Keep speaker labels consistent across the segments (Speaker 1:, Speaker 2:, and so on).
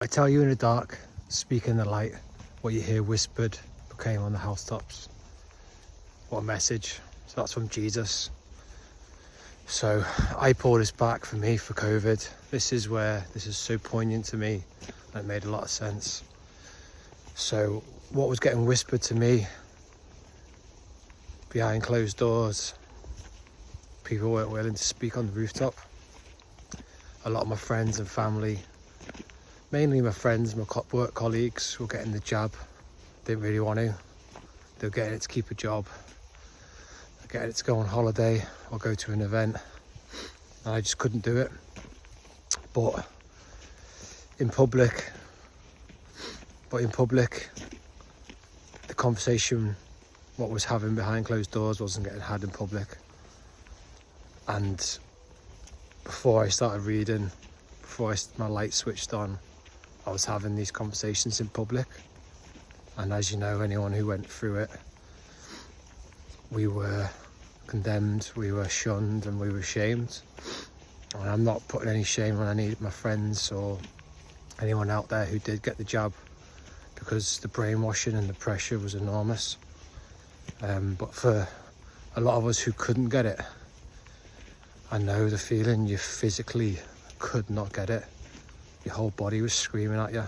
Speaker 1: I tell you in the dark, speak in the light, what you hear whispered, proclaim on the housetops. What a message. So that's from Jesus. So I pull this back for me for COVID. This is so poignant to me, and it made a lot of sense. So what was getting whispered to me behind closed doors, people weren't willing to speak on the rooftop. A lot of my friends and family, mainly my friends, my work colleagues, were getting the jab. Didn't really want to. They were getting it to keep a job. They're getting it to go on holiday or go to an event. And I just couldn't do it. But in public, the conversation what was having behind closed doors wasn't getting had in public. And before I started reading, my light switched on, I was having these conversations in public. And as you know, anyone who went through it, we were condemned, we were shunned, and we were shamed. And I'm not putting any shame on any of my friends or anyone out there who did get the jab, because the brainwashing and the pressure was enormous. But for a lot of us who couldn't get it, I know the feeling. You physically could not get it. Your whole body was screaming at you.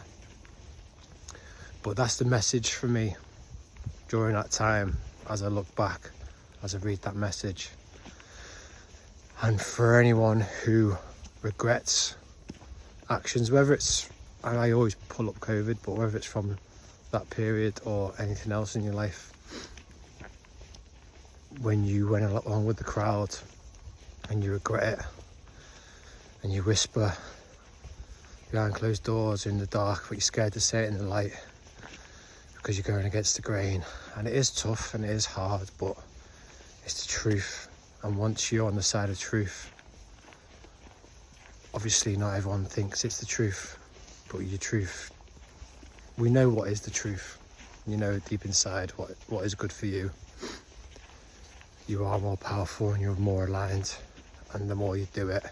Speaker 1: But that's the message for me during that time, as I look back, as I read that message. And for anyone who regrets actions, whether it's, and I always pull up COVID, but whether it's from that period or anything else in your life, when you went along with the crowd and you regret it and you whisper behind closed doors in the dark, but you're scared to say it in the light because you're going against the grain. And it is tough and it is hard, but it's the truth. And once you're on the side of truth, obviously not everyone thinks it's the truth, but your truth, we know what is the truth. You know deep inside what is good for you. You are more powerful and you're more aligned, and the more you do it,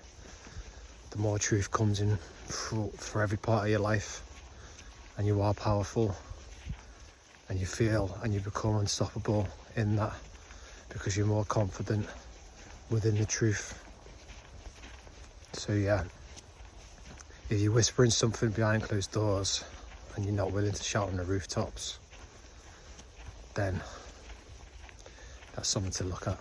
Speaker 1: the more truth comes in for every part of your life, and you are powerful, and you feel and you become unstoppable in that, because you're more confident within the truth. So yeah, if you're whispering something behind closed doors and you're not willing to shout on the rooftops, then that's something to look at.